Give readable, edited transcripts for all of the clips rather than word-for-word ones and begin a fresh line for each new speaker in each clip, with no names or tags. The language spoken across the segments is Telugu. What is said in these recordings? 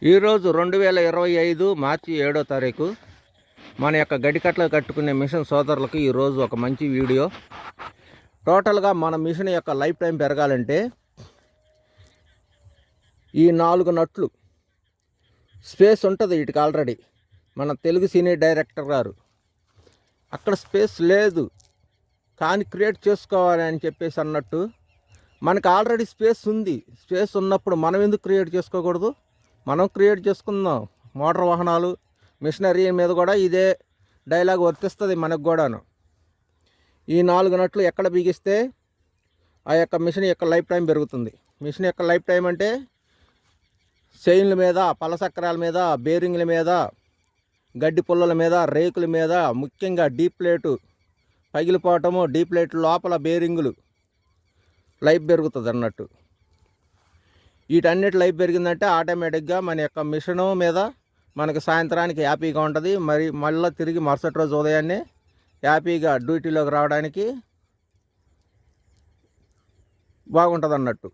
ఈరోజు 2025 మార్చి 7వ తారీఖు మన యొక్క గడికట్లు కట్టుకునే మిషన్ సోదరులకు ఈరోజు ఒక మంచి వీడియో. టోటల్గా మన మిషన్ యొక్క లైఫ్ టైం పెరగాలంటే ఈ 4 నట్లు స్పేస్ ఉంటుంది వీటికి. ఆల్రెడీ మన తెలుగు సీనియర్ డైరెక్టర్ గారు అక్కడ స్పేస్ లేదు కానీ క్రియేట్ చేసుకోవాలి అని చెప్పేసి అన్నట్టు మనకు ఆల్రెడీ స్పేస్ ఉంది. స్పేస్ ఉన్నప్పుడు మనం ఎందుకు క్రియేట్ చేసుకోకూడదు? మనం క్రియేట్ చేసుకుందాం. మోటార్ వాహనాలు మిషనరీ మీద కూడా ఇదే డైలాగ్ వర్తిస్తుంది మనకు కూడాను. ఈ 4 నట్లు ఎక్కడ బిగిస్తే ఆ యొక్క మిషన్ యొక్క లైఫ్ టైం పెరుగుతుంది. మిషన్ యొక్క లైఫ్ టైం అంటే చైన్ల మీద, పలసక్రాల మీద, బేరింగ్ల మీద, గడ్డి పుల్లల మీద, రేకుల మీద, ముఖ్యంగా డీప్ ప్లేటు పగిలిపోవటము, డీప్ ప్లేట్ లోపల బేరింగులు లైఫ్ పెరుగుతుంది అన్నట్టు. వీటన్నిటి లైఫ్ పెరిగిందంటే ఆటోమేటిక్గా మన యొక్క మిషను మీద మనకు సాయంత్రానికి హ్యాపీగా ఉంటుంది. మళ్ళీ తిరిగి మరుసటి రోజు ఉదయాన్నే హ్యాపీగా డ్యూటీలోకి రావడానికి బాగుంటుంది అన్నట్టు.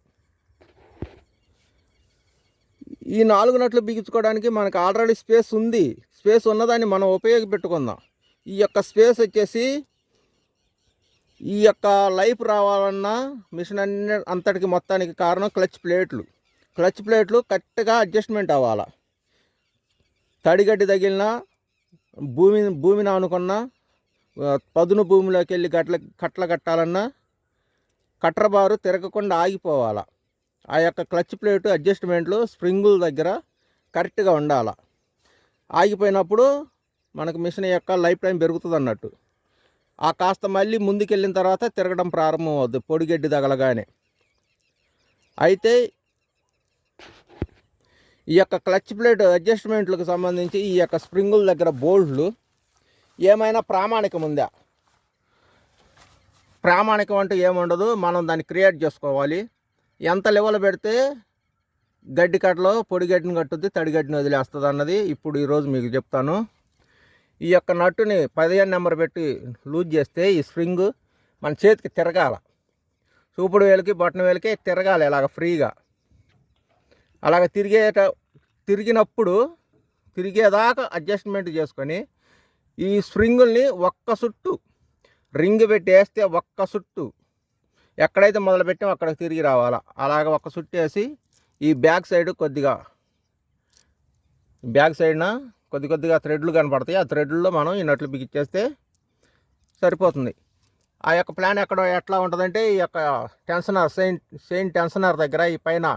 ఈ 4 నట్లు బిగించుకోవడానికి మనకు ఆల్రెడీ స్పేస్ ఉంది. స్పేస్ ఉన్నదాన్ని మనం ఉపయోగపెట్టుకుందాం. ఈ యొక్క స్పేస్ వచ్చేసి ఈ యొక్క లైఫ్ రావాలన్నా మిషన్ అంతటికి మొత్తానికి కారణం క్లచ్ ప్లేట్లు కరెక్ట్గా అడ్జస్ట్మెంట్ అవ్వాలి. తడిగడ్డి తగిలిన భూమిని ఆనుకున్న పదును భూమిలోకి వెళ్ళి కట్టలు కట్టాలన్నా కట్ర బారు తిరగకుండా ఆగిపోవాలి. ఆ యొక్క క్లచ్ ప్లేటు అడ్జస్ట్మెంట్లు స్ప్రింగుల దగ్గర కరెక్ట్గా ఉండాలి. ఆగిపోయినప్పుడు మనకు మిషన్ యొక్క లైఫ్ టైం పెరుగుతుంది అన్నట్టు. ఆ కాస్త మళ్ళీ ముందుకెళ్ళిన తర్వాత తిరగడం ప్రారంభం అవుద్ది పొడిగడ్డి తగలగానే. అయితే ఈ యొక్క క్లచ్ ప్లేట్ అడ్జస్ట్మెంట్లకు సంబంధించి ఈ యొక్క స్ప్రింగుల దగ్గర బోల్ట్లు ఏమైనా ప్రామాణికం ఉందా? ప్రామాణికం అంటూ ఏముండదు. మనం దాన్ని క్రియేట్ చేసుకోవాలి. ఎంత లెవెల్ పెడితే గడ్డి కట్టలో పొడిగడ్డిని కట్టుద్ది, తడిగడ్డిని వదిలేస్తుంది అన్నది ఇప్పుడు ఈరోజు మీకు చెప్తాను. ఈ యొక్క నట్టుని 15 నెంబర్ పెట్టి లూజ్ చేస్తే ఈ స్ప్రింగ్ మన చేతికి తిరగాల. చూపుడు వేలకి బొట్టన వేలకి తిరగాలి ఇలాగ ఫ్రీగా. అలాగ తిరిగినప్పుడు తిరిగేదాకా అడ్జస్ట్మెంట్ చేసుకొని ఈ స్ప్రింగుల్ని ఒక్క చుట్టు రింగ్ పెట్టి వేస్తే ఒక్క చుట్టు ఎక్కడైతే మొదలుపెట్టామో అక్కడికి తిరిగి రావాలా. అలాగ ఒక్క చుట్టు వేసి ఈ బ్యాక్ సైడ్న కొద్దిగా థ్రెడ్లు కనపడతాయి. ఆ థ్రెడ్లలో మనం ఈ నట్లు బిగించేస్తే సరిపోతుంది. ఆ యొక్క ప్లాన్ ఎట్లా ఉంటుందంటే ఈ యొక్క టెన్షనర్ చైన్ టెన్షనర్ దగ్గర ఈ పైన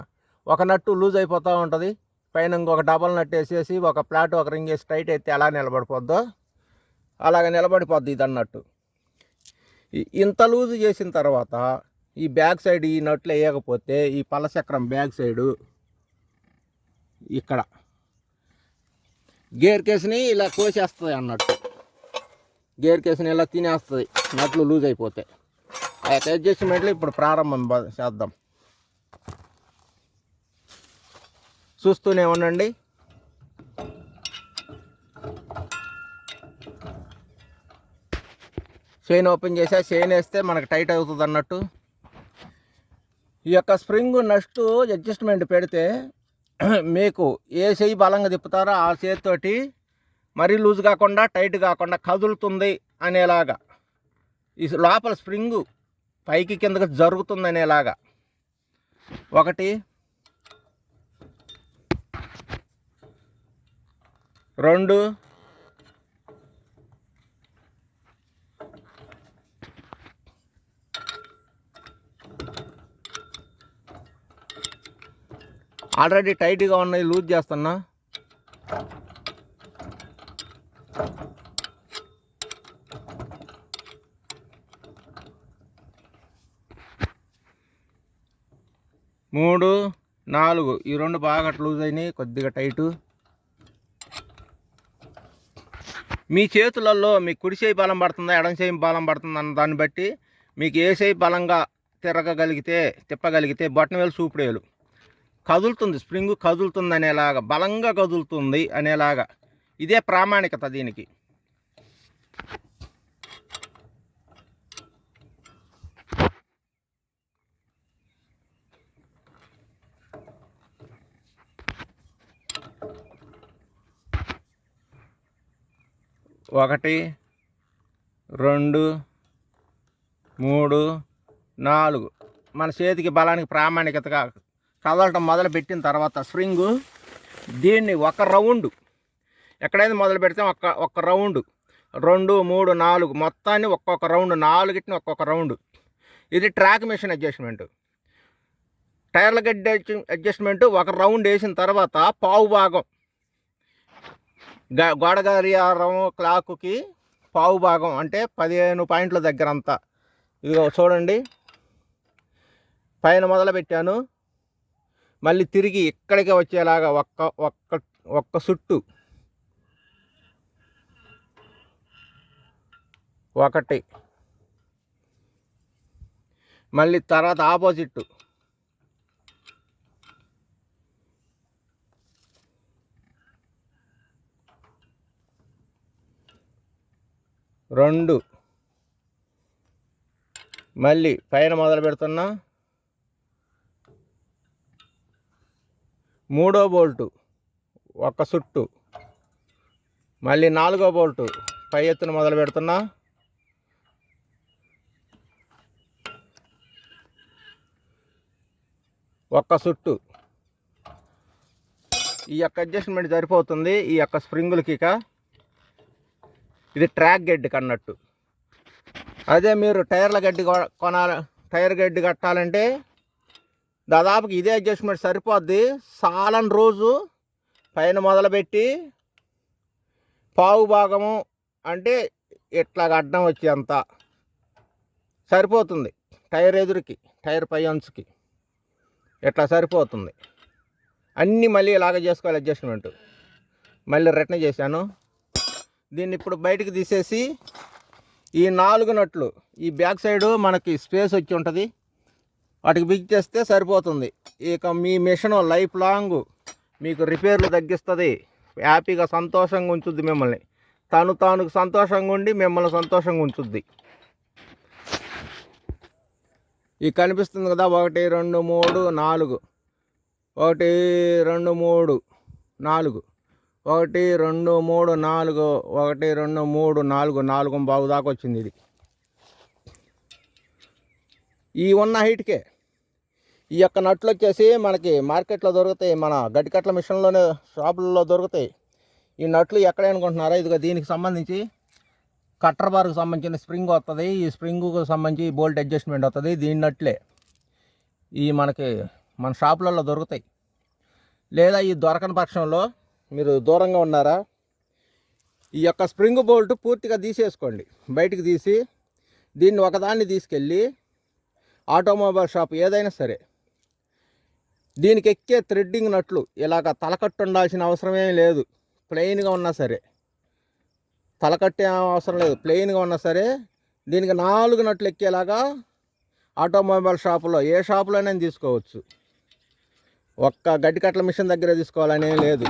ఒక నట్టు లూజ్ అయిపోతూ ఉంటుంది. పైన ఇంకొక డబల్ నట్టు వేసేసి ఒక ప్లాట్ ఒక రింగ్ వేసి టైట్ అయితే ఎలా నిలబడిపోద్దో అలాగ నిలబడిపోద్ది ఇది అన్నట్టు. ఇంత లూజ్ చేసిన తర్వాత ఈ బ్యాక్ సైడ్ ఈ నట్లు వేయకపోతే ఈ పలచక్రం బ్యాక్ సైడు ఇక్కడ గేర్ కేసుని ఇలా కోసేస్తుంది అన్నట్టు. గేర్ కేసుని ఇలా తినేస్తుంది నట్లు లూజ్ అయిపోతే. ఆ యొక్క అడ్జస్ట్మెంట్లు ఇప్పుడు ప్రారంభం చేద్దాం. చూస్తూనే ఉండండి. చైన్ ఓపెన్ చేసా, చైన్ వేస్తే మనకు టైట్ అవుతుంది అన్నట్టు. ఈ యొక్క స్ప్రింగ్ నెక్స్ట్ అడ్జస్ట్మెంట్ పెడితే మీకు ఏ చెయ్యి బలంగా తిప్పుతారో ఆ చేతితోటి మరీ లూజ్ కాకుండా టైట్ కాకుండా కదులుతుంది అనేలాగా, ఈ లోపల స్ప్రింగు పైకి కిందకి జరుగుతుంది అనేలాగా 1 2 ఆల్రెడీ టైట్గా ఉన్నాయి, లూజ్ చేస్తున్నా. 3 4 ఈ 2 బాగా లూజ్ అయినాయి, కొద్దిగా టైటు. మీ చేతులలో మీ కుడి చేయి బలం పడుతుందా, ఎడం చేయి బలం పడుతుందా అన్న దాన్ని బట్టి మీకు ఏ చేయి బలంగా తిప్పగలిగితే బొట్టనవేలు చూపుడేలు కదులుతుంది, స్ప్రింగ్ కదులుతుంది అనేలాగా, బలంగా కదులుతుంది అనేలాగా. ఇదే ప్రామాణికత దీనికి. 1 2 3 4 మన చేతికి బలానికి ప్రామాణికతగా కదలటం మొదలు పెట్టిన తర్వాత స్ప్రింగు దీన్ని ఒక రౌండ్ ఎక్కడైతే మొదలు పెడితే ఒక్క రౌండ్ 2 3 4 మొత్తాన్ని ఒక్కొక్క రౌండ్ 4గిటిని ఒక్కొక్క రౌండ్. ఇది ట్రాక్ మిషన్ అడ్జస్ట్మెంట్. టైర్ల గడ్డి అడ్జస్ట్మెంట్ ఒక రౌండ్ వేసిన తర్వాత పావు భాగం గోడ గడియారం క్లాక్కి పావు భాగం అంటే 15 పాయింట్ల దగ్గర అంతా. ఇదిగో చూడండి, పైన మొదలు పెట్టాను, మళ్ళీ తిరిగి ఇక్కడికే వచ్చేలాగా ఒక్క చుట్టు 1, మళ్ళీ తర్వాత ఆపోజిట్ 2, మళ్ళీ పైన మొదలు పెడుతున్నా 3వ బోల్టు ఒక్క చుట్టు, మళ్ళీ 4వ బోల్టు పై ఎత్తున మొదలు పెడుతున్నా, ఒక్క చుట్టు. ఈ యొక్క అడ్జస్ట్మెంట్ సరిపోతుంది ఈ యొక్క స్ప్రింగులకి. ఇది ట్రాక్ గడ్డి కన్నట్టు. అదే మీరు టైర్ల గడ్డి టైర్ గడ్డి కట్టాలంటే దాదాపుకి ఇదే అడ్జస్ట్మెంట్ సరిపోద్ది. సాలని రోజు పైన మొదలుపెట్టి పావు భాగము అంటే ఇట్లా అడ్డం వచ్చి అంతా సరిపోతుంది. టైర్ ఎదురుకి టైర్ పై అంచుకి ఇట్లా సరిపోతుంది. అన్నీ మళ్ళీ ఇలాగ చేసుకోవాలి అడ్జస్ట్మెంట్. మళ్ళీ రిటర్న్ చేశాను. దీన్ని ఇప్పుడు బయటికి తీసేసి ఈ 4 నట్లు ఈ బ్యాక్ సైడు మనకి స్పేస్ వచ్చి ఉంటుంది, వాటికి బిగించేస్తే సరిపోతుంది. ఇక మీ మిషన్ లైఫ్ లాంగ్ మీకు రిపేర్లు తగ్గిస్తుంది. హ్యాపీగా సంతోషంగా ఉంచుద్ది మిమ్మల్ని. తాను సంతోషంగా ఉండి మిమ్మల్ని సంతోషంగా ఉంచుద్ది. ఈ కనిపిస్తుంది కదా, 1 2 3 4, 1 2 3 4, 1 2 3 4, 1 2 3 4, 4 బాగు దాకా వచ్చింది. ఇది ఈ ఉన్న హైట్కే ఈ యొక్క నట్లు వచ్చేసి మనకి మార్కెట్లో దొరుకుతాయి, మన గడ్డికట్ల మిషన్లోనే షాపులలో దొరుకుతాయి. ఈ నట్లు ఎక్కడ అనుకుంటున్నారా? ఇదిగో దీనికి సంబంధించి కట్టర్ బార్కు సంబంధించిన స్ప్రింగ్ వస్తుంది. ఈ స్ప్రింగ్కు సంబంధించి బోల్ట్ అడ్జస్ట్మెంట్ వస్తుంది. దీని నట్లే ఈ మనకి మన షాపులలో దొరుకుతాయి. లేదా ఈ దొరకని పక్షంలో మీరు దూరంగా ఉన్నారా, ఈ యొక్క స్ప్రింగ్ బోల్ట్ పూర్తిగా తీసేసుకోండి. బయటికి తీసి దీన్ని ఒకదాన్ని తీసుకెళ్ళి ఆటోమొబైల్ షాప్ ఏదైనా సరే దీనికి ఎక్కే థ్రెడ్డింగ్ నట్లు ఇలాగ తలకట్టు ఉండాల్సిన అవసరమే లేదు. ప్లెయిన్గా ఉన్నా సరే, తలకట్టే అవసరం లేదు, ప్లెయిన్గా ఉన్నా సరే దీనికి 4 నట్లు ఎక్కేలాగా ఆటోమొబైల్ షాపులో ఏ షాపులోనే తీసుకోవచ్చు. ఒక్క గడ్డికట్ల మిషన్ దగ్గర తీసుకోవాలనే లేదు.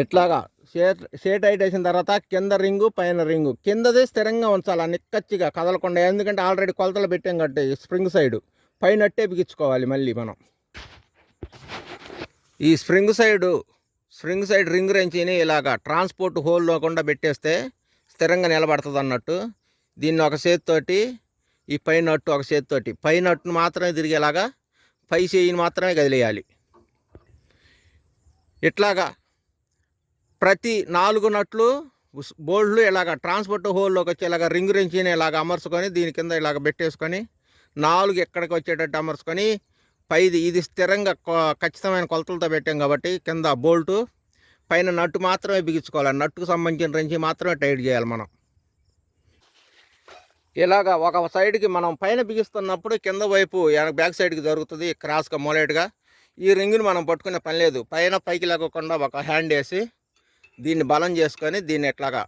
ఇట్లాగా షేట్ హైట్ వేసిన తర్వాత కింద రింగు పైన రింగు, కిందది స్థిరంగా ఉంచాలి నిక్కచ్చిగా కదలకుండా. ఎందుకంటే ఆల్రెడీ కొలతలు పెట్టాం కట్టి స్ప్రింగ్ సైడు పైనట్టే బిగించుకోవాలి. మళ్ళీ మనం ఈ స్ప్రింగ్ సైడ్ రింగ్ రెంచిని ఇలాగా ట్రాన్స్పోర్ట్ హోల్ లేకుండా పెట్టేస్తే స్థిరంగా నిలబడుతుంది అన్నట్టు. దీన్ని ఒక చేతితోటి ఈ పై నట్టు ఒక చేతితోటి పై నట్టును మాత్రమే తిరిగేలాగా పై చేయిని మాత్రమే కదిలేయాలి. ఇట్లాగా ప్రతి 4 నట్లు బోల్డ్లు ఇలాగ ట్రాన్స్పోర్ట్ హోల్లోకి వచ్చేలాగా రింగ్ రెంచిని ఇలాగ అమర్చుకొని దీని కింద ఇలాగ పెట్టేసుకొని 4 ఎక్కడికి వచ్చేటట్టు అమర్చుకొని పైది ఇది స్థిరంగా ఖచ్చితమైన కొలతలతో పెట్టాం కాబట్టి కింద బోల్టు పైన నట్టు మాత్రమే బిగించుకోవాలి. నట్టుకు సంబంధించిన రెంచి మాత్రమే టైట్ చేయాలి మనం. ఇలాగ ఒక సైడ్కి మనం పైన బిగిస్తున్నప్పుడు కింద వైపు బ్యాక్ సైడ్కి జరుగుతుంది క్రాస్గా మొలేట్గా. ఈ రింగుని మనం పట్టుకునే పని లేదు. పైన పైకి లేకుండా ఒక హ్యాండ్ వేసి దీన్ని బలం చేసుకొని దీన్ని ఎట్లాగా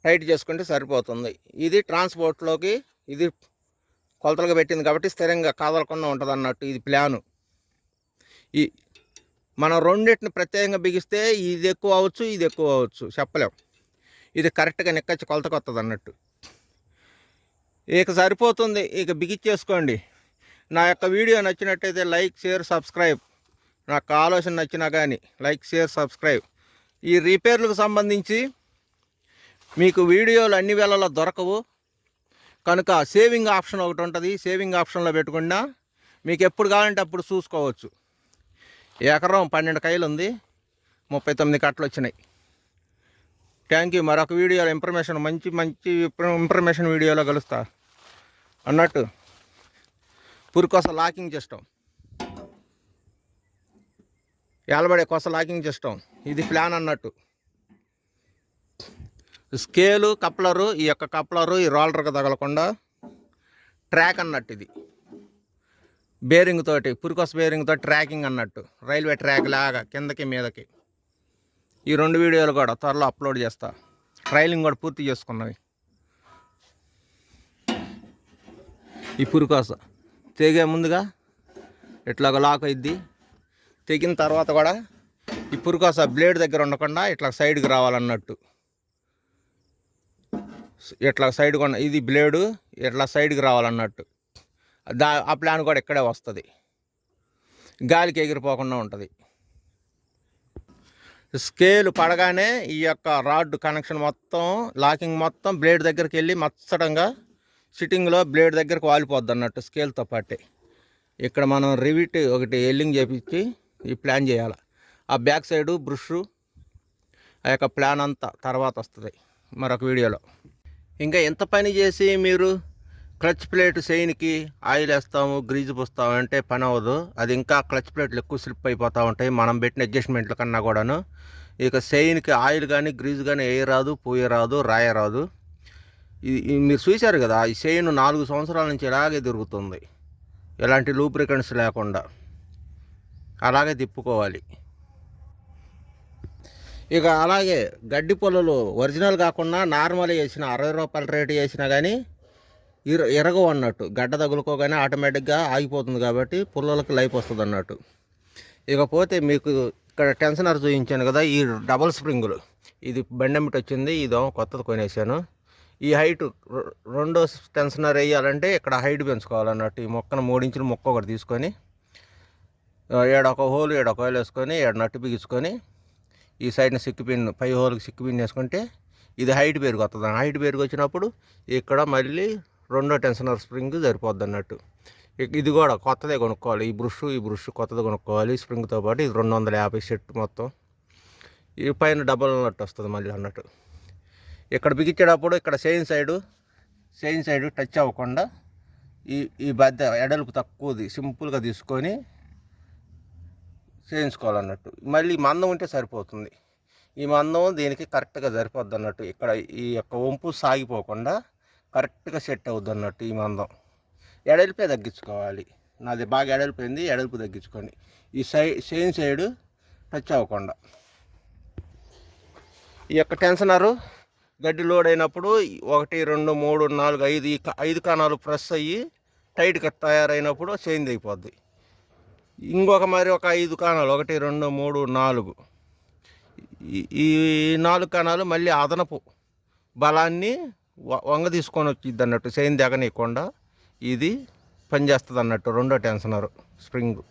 టైట్ చేసుకుంటే సరిపోతుంది. ఇది ట్రాన్స్పోర్ట్లోకి ఇది కొలతలుగా పెట్టింది కాబట్టి స్థిరంగా కదలకుండా ఉంటుంది అన్నట్టు. ఇది ప్లాను. ఈ మనం రెండింటిని ప్రత్యేకంగా బిగిస్తే ఇది ఎక్కువ అవ్వచ్చు, ఇది ఎక్కువ అవ్వచ్చు, చెప్పలేం. ఇది కరెక్ట్గా నిక్కచ్చి కొలతకు వస్తుంది అన్నట్టు. ఇక సరిపోతుంది, ఇక బిగిచ్చేసుకోండి. నా యొక్క వీడియో నచ్చినట్టయితే లైక్, షేర్, సబ్స్క్రైబ్. నాకు ఆలోచన నచ్చినా కానీ లైక్, షేర్, సబ్స్క్రైబ్. ఈ రిపేర్లకు సంబంధించి మీకు వీడియోలు అన్ని వేళల్లో దొరకవు కనుక సేవింగ్ ఆప్షన్ ఒకటి ఉంటుంది. సేవింగ్ ఆప్షన్లో పెట్టుకున్నా మీకు ఎప్పుడు కావాలంటే అప్పుడు చూసుకోవచ్చు. ఎకరం 12 కాయలు ఉంది, 39 కట్టలు వచ్చినాయి. Thank you. మరొక వీడియోలో మంచి ఇన్ఫర్మేషన్ వీడియోలో కలుస్తా. అన్నట్టు పురికొస లాకింగ్ సిస్టమ్, ఏలబడే కొస లాకింగ్ సిస్టమ్, ఇది ప్లాన్ అన్నట్టు. స్కేలు, కప్లరు, ఈ యొక్క కప్లరు ఈ రోలర్కి తగలకుండా ట్రాక్ అన్నట్టు. ఇది బేరింగ్ తోటి, పురికొస బేరింగ్ తోటి ట్రాకింగ్ అన్నట్టు, రైల్వే ట్రాక్ లాగా కిందకి మీదకి. ఈ 2 వీడియోలు కూడా త్వరలో అప్లోడ్ చేస్తా. ట్రైలింగ్ కూడా పూర్తి చేసుకున్నవి. ఈ పురికొస తెగే ముందుగా ఇట్లాగ లాక్ అయింది. తెగిన తర్వాత కూడా ఈ పురికొస బ్లేడ్ దగ్గర ఉండకుండా ఇట్లా సైడ్కి రావాలన్నట్టు. ఇట్లా సైడ్ కొన్న ఇది బ్లేడు ఇట్లా సైడ్కి రావాలన్నట్టు. ఆ ప్లాన్ కూడా ఇక్కడే వస్తుంది, గాలికి ఎగిరిపోకుండా ఉంటుంది. స్కేల్ పడగానే ఈ యొక్క రాడ్ కనెక్షన్ మొత్తం, లాకింగ్ మొత్తం బ్లేడ్ దగ్గరికి వెళ్ళి మచ్చటంగా సిట్టింగ్లో బ్లేడ్ దగ్గరకు వాలిపోద్ది అన్నట్టు స్కేల్తో పాటే. ఇక్కడ మనం రివిట్ ఒకటి ఎల్లింగ్ చేపించి ఈ ప్లాన్ చేయాలి. ఆ బ్యాక్ సైడు బ్రష్, ఆ యొక్క ప్లాన్ అంతా తర్వాత వస్తుంది మరొక వీడియోలో. ఇంకా ఎంత పని చేసి మీరు క్లచ్ ప్లేట్ చైన్కి ఆయిల్ వేస్తాము, గ్రీజ్ పూస్తాము అంటే పని అవ్వదు. అది ఇంకా క్లచ్ ప్లేట్లు ఎక్కువ స్లిప్ అయిపోతూ ఉంటాయి మనం పెట్టిన అడ్జస్ట్మెంట్ల కన్నా కూడాను. ఇక చైన్కి ఆయిల్ కానీ గ్రీజ్ కానీ వేయరాదు, పోయరాదు, రాయరాదు. మీరు చూశారు కదా, ఈ చైన్ 4 సంవత్సరాల నుంచి ఇలాగే తిరుగుతుంది, ఎలాంటి లూబ్రికెంట్స్ లేకుండా అలాగే తిప్పుకోవాలి. ఇక అలాగే గడ్డి పొలలు ఒరిజినల్ కాకుండా నార్మల్ వేసిన 60 రూపాయల రేటు వేసినా కానీ ఎరగవు అన్నట్టు. గడ్డ తగులుకోగానే ఆటోమేటిక్గా ఆగిపోతుంది కాబట్టి పుల్లలకి లైఫ్ వస్తుంది అన్నట్టు. ఇకపోతే మీకు ఇక్కడ టెన్షనర్ చూపించాను కదా, ఈ డబల్ స్ప్రింగులు, ఇది బండెమిట్ వచ్చింది, ఇదో కొత్తది కొనేసాను. ఈ హైట్ 2వ టెన్షనర్ వేయాలంటే ఇక్కడ హైట్ పెంచుకోవాలన్నట్టు. ఈ మొక్కను 3 ఇంచుల మొక్క ఒకటి తీసుకొని ఏడొక హోల్ వేసుకొని 7 నట్టు బిగించుకొని ఈ సైడ్ని సిక్కిపిన్, పై హోల్కి సిక్కిపిన్ వేసుకుంటే ఇది హైట్ పెరుగు వస్తుంది. హైట్ పెరుగు వచ్చినప్పుడు ఇక్కడ మళ్ళీ 2వ టెన్షనర్ స్ప్రింగ్ సరిపోద్ది అన్నట్టు. ఇది కూడా కొత్తదే కొనుక్కోవాలి. ఈ బ్రష్ కొత్తది కొనుక్కోవాలి స్ప్రింగ్తో పాటు. ఇది 250 సెట్ మొత్తం. ఈ పైన డబల్ నట్టు వస్తుంది మళ్ళీ అన్నట్టు. ఇక్కడ బిగించేటప్పుడు ఇక్కడ చైన్ సైడు టచ్ అవ్వకుండా ఈ బద్ద ఎడల్పు తక్కువది సింపుల్గా తీసుకొని చేయించుకోవాలన్నట్టు. మళ్ళీ మందం ఉంటే సరిపోతుంది. ఈ మందం దీనికి కరెక్ట్గా సరిపోద్ది అన్నట్టు. ఇక్కడ ఈ యొక్క వంపు సాగిపోకుండా కరెక్ట్గా సెట్ అవుద్ది అన్నట్టు. ఈ మందం ఎడల్పే తగ్గించుకోవాలి. నాది బాగా ఎడల్పోయింది, ఎడల్పు తగ్గించుకోండి. ఈ చైన్ సైడు టచ్ అవ్వకుండా. ఈ యొక్క టెన్షనరు గడ్డి లోడ్ అయినప్పుడు 1 2 3 4 5 కాణాలు ప్రెస్ అయ్యి టైట్గా తయారైనప్పుడు చైన్ దిగిపోద్ది. ఇంకొక మరి ఒక 5 కాణాలు 1 2 3 4 ఈ 4 కాణాలు మళ్ళీ అదనపు బలాన్ని వంగ తీసుకొని వచ్చిద్ది అన్నట్టు. చైన్ దిగనీయకుండా ఇది పనిచేస్తుంది అన్నట్టు 2వ టెన్షనర్ స్ప్రింగ్.